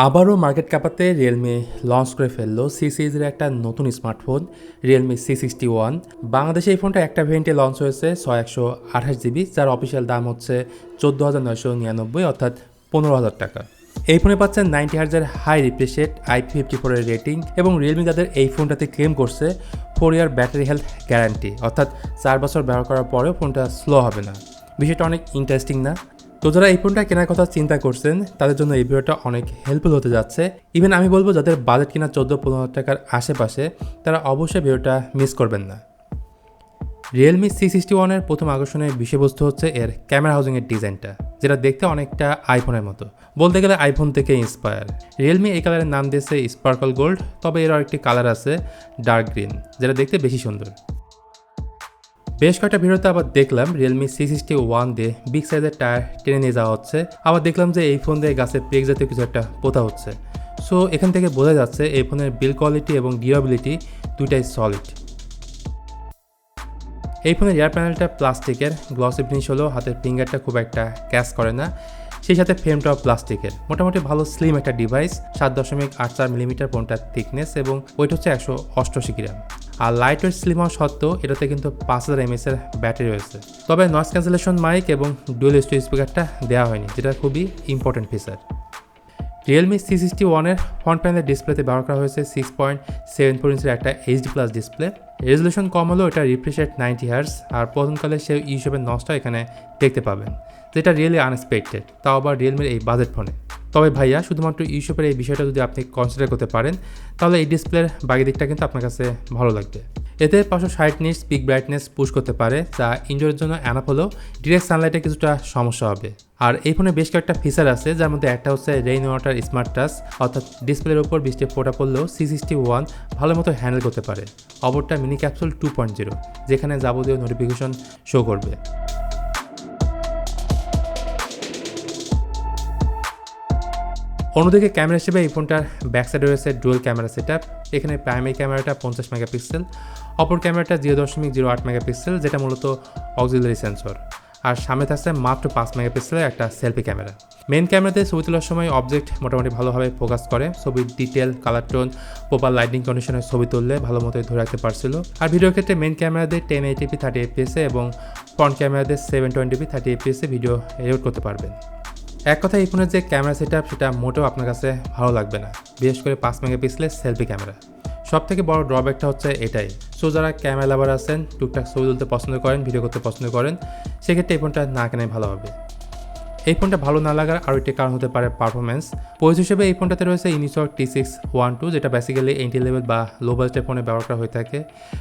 আবারও market কাঁপাতে Realme launch করে ফেললো সি সিরিজের একটা নতুন স্মার্টফোন রিয়েলমি C61। বাংলাদেশে এই ফোনটা একটা ভেরিয়েন্টে লঞ্চ হয়েছে 6128 জিবি, যার অফিসিয়াল দাম হচ্ছে 14,999 অর্থাৎ 15,000 টাকা। এই ফোনে পাচ্ছেন 90 হার্জের হাই রিফ্রেশ রেট, IP54 এর রেটিং এবং রিয়েলমি তাদের এই ফোনটাতে ক্লেম করছে 4 ইয়ার ব্যাটারি হেলথ গ্যারান্টি, অর্থাৎ 4 বছর ব্যবহার করার পরেও ফোনটা স্লো হবে না। বিষয়টা অনেক ইন্টারেস্টিং না? তো যারা এই ফোনটা কেনার কথা চিন্তা করছেন তাদের জন্য এই ভিডিওটা অনেক হেল্পফুল হতে যাচ্ছে। ইভেন আমি বলবো যাদের বাজেট কিনা 14-15 টাকার আশেপাশে তারা অবশ্যই ভিডিওটা মিস করবেন না। রিয়েলমি C61 এর প্রথম আকর্ষণের বিষয়বস্তু হচ্ছে এর ক্যামেরা হাউজিংয়ের ডিজাইনটা, যেটা দেখতে অনেকটা আইফোনের মতো, বলতে গেলে আইফোন থেকে ইন্সপায়ার। রিয়েলমি এই কালারের নাম দিয়েছে স্পার্কল গোল্ড, তবে এর আরেকটি কালার আছে ডার্ক গ্রিন, যেটা দেখতে বেশি সুন্দর। বেশ কয়েকটা ভিডিওতে আবার দেখলাম রিয়েলমি C61 দিয়ে বিগ সাইজের টায়ার টেনে নিয়ে যাওয়া হচ্ছে, আবার দেখলাম যে এই ফোন দিয়ে গাছে পেক জাতীয় কিছু একটা পোতা হচ্ছে। সো এখান থেকে বোঝা যাচ্ছে এই ফোনের বিল্ড কোয়ালিটি এবং ডিউরেবিলিটি দুইটাই সলিড। এই ফোনের এয়ার প্যানেলটা প্লাস্টিকের, গ্লসি ফিনিশ হলেও হাতের ফিঙ্গারটা খুব একটা ক্যাচ করে না। সেই সাথে ফ্রেমটাও প্লাস্টিকের, মোটামুটি ভালো স্লিম একটা ডিভাইস। 7.84 মিলিমিটার ফোনটার থিকনেস এবং ওয়েট হচ্ছে 188 গ্রাম। আর লাইট ওয়েট স্লিম হওয়া সত্ত্বেও এটাতে কিন্তু 5000 mAh এর ব্যাটারি রয়েছে। তবে নয়েজ ক্যান্সেলেশন মাইক এবং ডুয়েল স্টোরেজ স্পিকারটা দেওয়া হয়নি, যেটা খুবই ইম্পর্টেন্ট ফিচার। রিয়েলমি C61 এর ফ্রন্ট প্যানেলের ডিসপ্লেতে ব্যবহার করা হয়েছে 6.74 ইঞ্চের একটা HD+ ডিসপ্লে। রেজলিউশন কম হলেও এটা রিফ্রেশ রেট 90 হার্জ, আর প্রথমকালে সেই ইউসবের নচটা এখানে দেখতে পাবেন, যেটা রিয়েলি আনএক্সপেক্টেড, তাও আবার রিয়েলমির এই বাজেট ফোনে। তবে ভাইয়া, শুধুমাত্র ইউসবের এই বিষয়টা যদি আপনি কনসিডার করতে পারেন তাহলে এই ডিসপ্লের বাকি দিকটা কিন্তু আপনার কাছে ভালো লাগবে। এতে 560 নিটস পিক ব্রাইটনেস পুশ করতে পারে, যা ইনডোরের জন্য অ্যানাপ হলেও ডিরেক্ট সানলাইটে কিছুটা সমস্যা হবে। আর এই ফোনে বেশ কয়েকটা ফিচার আছে, যার মধ্যে একটা হচ্ছে রেইন ওয়াটার স্মার্ট টাচ, অর্থাৎ ডিসপ্লের উপর বৃষ্টি ফোঁটা পড়লেও C61 ভালো মতো হ্যান্ডেল করতে পারে। অপরটা মিনি ক্যাপসুল 2.0, যেখানে যাবতীয় নোটিফিকেশন শো করবে। অন্যদিকে ক্যামেরা হিসেবে এই ফোনটার ব্যাক সাইডে রয়েছে ডুয়াল ক্যামেরা সেটআপ। এখানে প্রাইমারি ক্যামেরাটা 50 মেগাপিক্সেল, অপর ক্যামেরাটা 0.08 মেগাপিক্সেল, যেটা মূলত অক্সিলারি সেন্সর। আর সামনে থাকছে মাত্র 5 মেগাপিক্সেলের একটা সেলফি ক্যামেরা। মেন ক্যামেরাতে ছবি তোলার সময় অবজেক্ট মোটামুটি ভালোভাবে ফোকাস করে, ছবির detail, colour tone, proper lighting কন্ডিশনের ছবি তুললে ভালো মতোই ধরে রাখতে পারছিল। আর ভিডিওর ক্ষেত্রে মেন ক্যামেরাতে 1080p 30 fps এবং ফ্রন্ট ক্যামেরাতে 720p 30 fps ভিডিও রেকর্ড করতে পারবেন। এক কথা, এই ফোনের যে ক্যামেরা সেটআপ সেটা মোটেও আপনার কাছে ভালো লাগবে না, বিশেষ করে 5 মেগাপিক্সেলের সেলফি ক্যামেরা। সব থেকে বড় ড্রব্যাকটা হচ্ছে এটাই। সো যারা ক্যামেরা লাভার আছেন, টুকটাক ছবি তুলতে পছন্দ করেন, ভিডিও করতে পছন্দ করেন, সেক্ষেত্রে এই ফোনটা না কেনাই ভালো হবে। এই ফোনটা ভালো না লাগার আরও একটি কারণ হতে পারে পারফরমেন্স। পোজ হিসেবে এই ফোনটাতে রয়েছে ইউনিসক T612, যেটা বেসিক্যালি এন্ট্রি লেভেল বা লো বাজেটের ফোনে ব্যবহার করা হয়ে থাকে।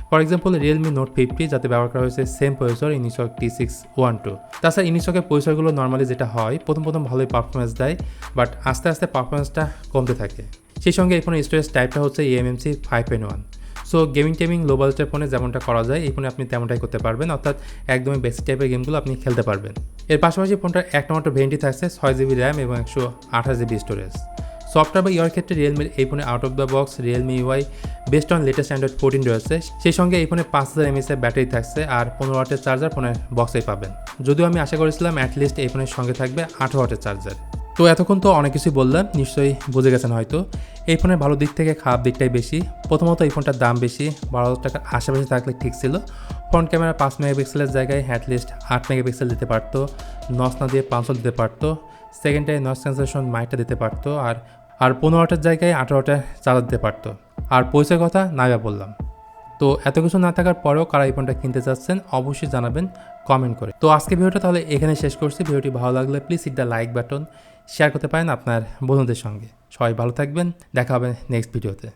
ফর এক্সাম্পল রিয়েলমি নোট 50, যাতে ব্যবহার করা হয়েছে সেম প্রসেসর ইউনিসক T612। তাছাড়া ইউনিসকের প্রসেসরগুলো নর্মালি যেটা হয়, প্রথম ভালোই পারফরমেন্স দেয়, বাট আস্তে আস্তে পারফরমেন্সটা কমতে থাকে। সেই সঙ্গে এই ফোনের স্টোরেজ টাইপটা হচ্ছে eMMC 5.1। সো গেমিং লো বাজেটের ফোনে যেমনটা করা যায়, এই ফোনে আপনি তেমনটাই করতে পারবেন, অর্থাৎ একদমই বেসিক টাইপের গেমগুলো আপনি খেলতে পারবেন। এর পাশাপাশি ফোনটার একটা মাত্র ভেরিয়েন্টই থাকছে 6GB র্যাম এবং 128GB স্টোরেজ। সফটওয়্যার বা ইয়ার ক্ষেত্রে রিয়েলমির এই ফোনে out of the box Realme UI best on latest Android 14 রয়েছে। সেই সঙ্গে এই ফোনে 5000 mAh ব্যাটারি থাকছে আর 15 ওয়াটের চার্জার ফোনের বক্সেই পাবেন। যদিও আমি আশা করেছিলাম অ্যাটলিস্ট এই ফোনের সঙ্গে থাকবে 18 ওয়াটের চার্জার। তো এতক্ষণ তো অনেক কিছুই বললাম, নিশ্চয়ই বুঝে গেছেন হয়তো। এই ফোনের ভালো দিক থেকে খারাপ দিকটাই বেশি। প্রথমত, এই ফোনটার দাম বেশি, 12,000 টাকার আশেপাশে থাকলে ঠিক ছিল। ফ্রন্ট ক্যামেরা 5 মেগাপিক্সেলের জায়গায় অ্যাটলিস্ট 8 মেগাপিক্সেল দিতে পারতো, নচ না দিয়ে 500 দিতে পারতো। সেকেন্ডটায় নয়েজ ক্যান্সেলেশন মাইকটা দিতে পারতো, আর 15 ওয়াটের জায়গায় 18 ওয়াটের চার্জার দিতে পারতো। আর পয়সার কথা নাইবা বললাম। তো এত কিছু না থাকার পরেও কারা এই ফোনটা কিনতে চাচ্ছেন অবশ্যই জানাবেন কমেন্ট করে। তো আজকে ভিডিওটা তাহলে এখানে শেষ করছি। ভিডিওটি ভালো লাগলে please hit the like button, share করতে পারেন আপনার বন্ধুদের সঙ্গে। সবাই ভালো থাকবেন, দেখা হবে নেক্সট ভিডিওতে।